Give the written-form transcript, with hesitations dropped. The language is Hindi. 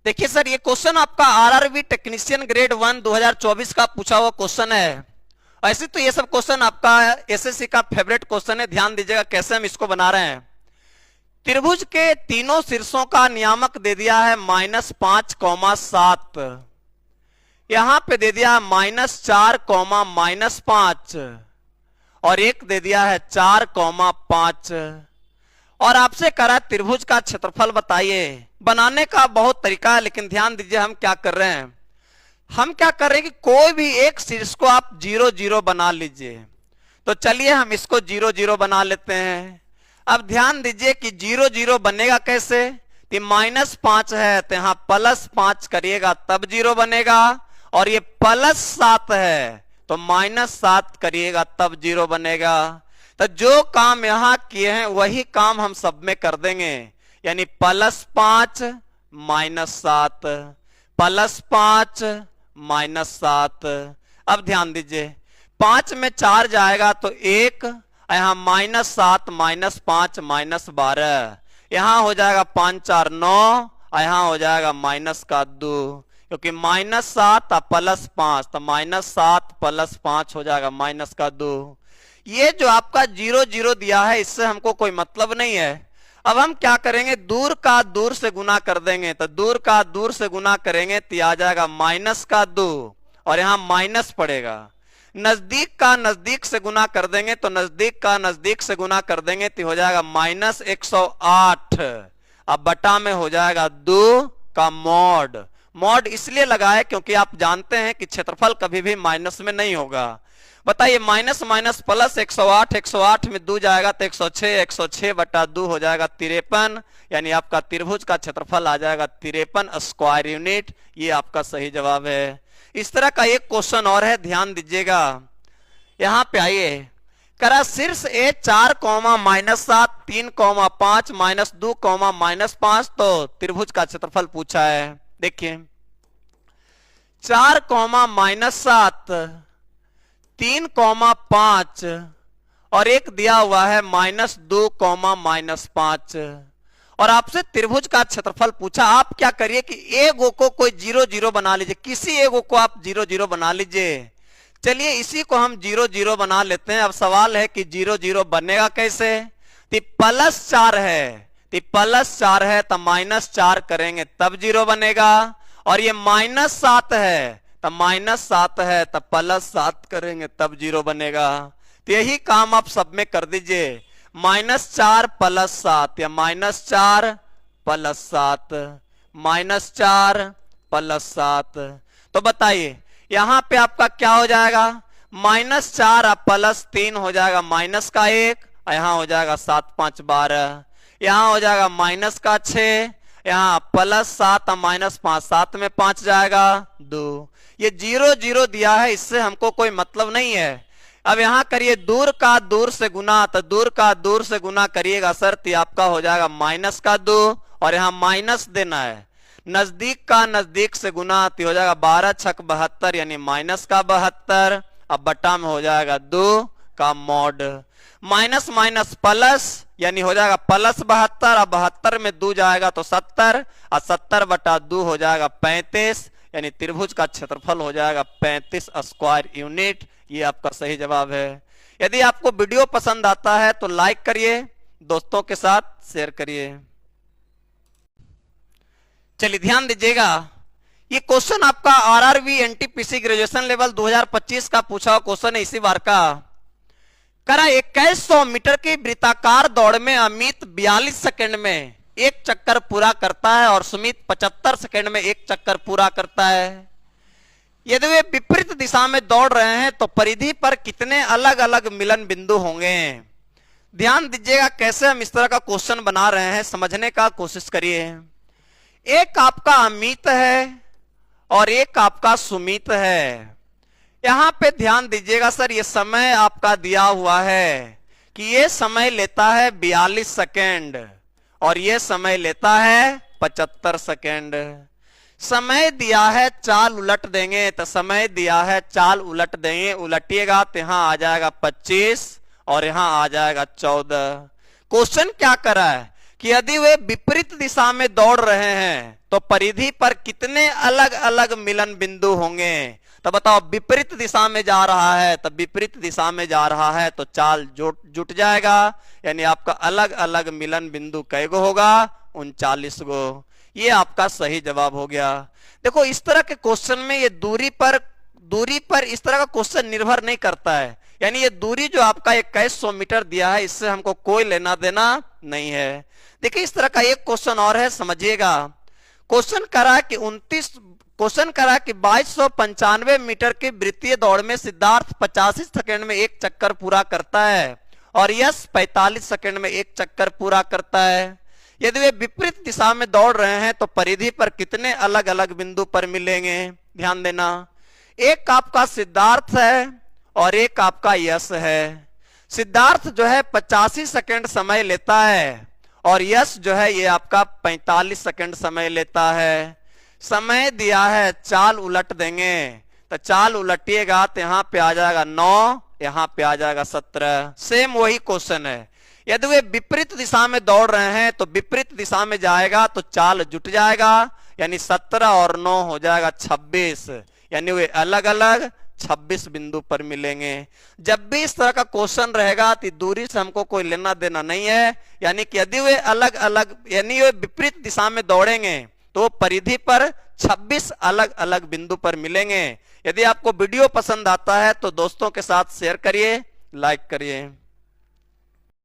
देखिए सर, ये क्वेश्चन आपका आरआरबी टेक्नीशियन ग्रेड 1 2024 का पूछा हुआ क्वेश्चन है। ऐसे तो ये सब क्वेश्चन आपका एसएससी का फेवरेट क्वेश्चन है। ध्यान दीजिएगा कैसे हम इसको बना रहे हैं। त्रिभुज के तीनों शीर्षों का नियामक दे दिया है -5, -7। यहां पे दे दिया है -4, -5 और एक दे दिया है 4, 5 और आपसे करा त्रिभुज का क्षेत्रफल बताइए। बनाने का बहुत तरीका है, लेकिन ध्यान दीजिए हम क्या कर रहे हैं। हम क्या कर रहे हैं कि कोई भी एक शीर्ष को आप 0, 0 बना लीजिए। तो चलिए हम इसको 0, 0 बना लेते हैं। अब ध्यान दीजिए कि 0, 0 बनेगा कैसे। तो -5 है तो यहां +5 करिएगा तब 0 बनेगा, और ये +7 है तो -7 करिएगा तब 0 बनेगा। तो जो काम यहां किए हैं वही काम हम सब में कर देंगे, यानी +5 -7, +5 -7। अब ध्यान दीजिए 5 में 4 जाएगा तो 1, यहां -7 -5 -12, यहां हो जाएगा 5 4 9, यहां हो जाएगा -2, क्योंकि -7 और +5 तो -7 +5 हो जाएगा -2। ये जो आपका 0, 0 दिया है इससे हमको कोई मतलब नहीं है। अब हम क्या करेंगे, दूर का दूर से गुना कर देंगे। तो दूर का दूर से गुना करेंगे तो आ जाएगा -2 और यहां माइनस पड़ेगा। नजदीक का नजदीक से गुना कर देंगे तो नजदीक का नजदीक से गुना कर देंगे तो हो जाएगा -108। अब बटा में हो जाएगा 2 का मॉड। मॉड इसलिए लगा है क्योंकि आप जानते हैं कि क्षेत्रफल कभी भी माइनस में नहीं होगा। बताइए माइनस माइनस प्लस 108, 108 में 2 जाएगा तो 106, 106 बटा 2 हो जाएगा 53, यानी आपका त्रिभुज का क्षेत्रफल आ जाएगा 53 स्क्वायर यूनिट। ये आपका सही जवाब है। इस तरह का एक क्वेश्चन और है, ध्यान दीजिएगा। यहां पे आइए, करा शीर्ष ए 4, -7, 3, 5 -2, -5 तो त्रिभुज का क्षेत्रफल पूछा है। देखिए 4, -7, 3, 5 और एक दिया हुआ है -2, -5 और आपसे त्रिभुज का क्षेत्रफल पूछा। आप क्या करिए कि एगो को कोई 0, 0 बना लीजिए, किसी एगो को आप 0, 0 बना लीजिए। चलिए इसी को हम 0, 0 बना लेते हैं। अब सवाल है कि 0, 0 बनेगा कैसे। तो +4 है, तो +4 है तो -4 करेंगे तब 0 बनेगा, और ये -7 है तो -7 है तो +7 करेंगे तब 0 बनेगा। तो यही काम आप सब में कर दीजिए, -4 + 7 या -4 + 7, -4 + 7। तो बताइए यहां पे आपका क्या हो जाएगा, -4 और +3 हो जाएगा -1, यहां हो जाएगा 7 5 12, यहां हो जाएगा -6, यहां +7 और -5, 7 में 5 जाएगा 2। ये 0, 0 दिया है, इससे हमको कोई मतलब नहीं है। अब यहां करिए दूर का दूर से गुना, तो दूर का दूर से गुना करिएगा सर तो आपका हो जाएगा -2 और यहां माइनस देना है। नजदीक का नजदीक से गुना तो हो जाएगा 12 6 72, यानी -72। अब बटा में हो जाएगा 2 का मॉड। माइनस माइनस प्लस, यानी हो जाएगा +72, और 72 में 2 जाएगा तो 70, और 70 बटा 2 हो जाएगा 35, यानी त्रिभुज का क्षेत्रफल हो जाएगा 35 स्क्वायर यूनिट। ये आपका सही जवाब है। यदि आपको वीडियो पसंद आता है तो लाइक करिए, दोस्तों के साथ शेयर करिए। चलिए ध्यान दीजिएगा, ये क्वेश्चन आपका आरआरबी एनटीपीसी ग्रेजुएशन लेवल 2025 का पूछा हुआ क्वेश्चन है इसी बार का। करा 2100 मीटर की वृत्ताकार दौड़ में अमित 42 सेकंड में 1 चक्कर पूरा करता है और सुमित 75 सेकंड में 1 चक्कर पूरा करता है। यदि वे विपरीत दिशा में दौड़ रहे हैं तो परिधि पर कितने अलग अलग मिलन बिंदु होंगे। ध्यान दीजिएगा कैसे हम इस तरह का क्वेश्चन बना रहे हैं, समझने का कोशिश करिए। एक आपका अमित है और एक आपका सुमित है। यहां पे ध्यान दीजिएगा सर, ये समय आपका दिया हुआ है कि ये समय लेता है 42 सेकेंड और ये समय लेता है 75 सेकेंड। समय दिया है चाल उलट देंगे, तो समय दिया है चाल उलट देंगे, उलटिएगा तो यहां आ जाएगा 25 और यहां आ जाएगा 14। क्वेश्चन क्या कर रहा है कि यदि वे विपरीत दिशा में दौड़ रहे हैं तो परिधि पर कितने अलग अलग मिलन बिंदु होंगे। तो बताओ, विपरीत दिशा में जा रहा है, तब विपरीत दिशा में जा रहा है तो चाल जुट जाएगा, यानी आपका अलग अलग मिलन बिंदु कै गो होगा, 39 गो। ये आपका सही जवाब हो गया। देखो, इस तरह के क्वेश्चन में ये दूरी पर इस तरह का क्वेश्चन निर्भर नहीं करता है, यानी ये दूरी जो आपका 2100 मीटर दिया है, इससे हमको कोई लेना देना नहीं है। देखिए, इस तरह का एक क्वेश्चन और है, समझिएगा। क्वेश्चन करा कि 2295 मीटर की वृत्तीय दौड़ में सिद्धार्थ 85 सेकंड में एक चक्कर पूरा करता है और यश 45 सेकंड में एक चक्कर पूरा करता है। यदि वे विपरीत दिशा में दौड़ रहे हैं तो परिधि पर कितने अलग अलग बिंदु पर मिलेंगे। ध्यान देना, एक आपका सिद्धार्थ है और एक आपका यश है। सिद्धार्थ जो है 85 सेकंड समय लेता है और यश जो है ये आपका 45 सेकंड समय लेता है। समय दिया है, चाल उलट देंगे, तो चाल उलटिएगा तो यहां पे आ जाएगा 9, यहां पे आ जाएगा 17। सेम वही क्वेश्चन है। यदि वे विपरीत दिशा में दौड़ रहे हैं तो विपरीत दिशा में जाएगा तो चाल जुट जाएगा, यानी 17 और 9 हो जाएगा 26, यानी वे अलग अलग 26 बिंदु पर मिलेंगे। जब भी इस तरह का क्वेश्चन रहेगा तो दूरी से हमको कोई लेना देना नहीं है, यानी कि यदि वे अलग अलग, यानी वे विपरीत दिशा में दौड़ेंगे तो परिधि पर 26 अलग अलग बिंदु पर मिलेंगे। यदि आपको वीडियो पसंद आता है तो दोस्तों के साथ शेयर करिए, लाइक करिए।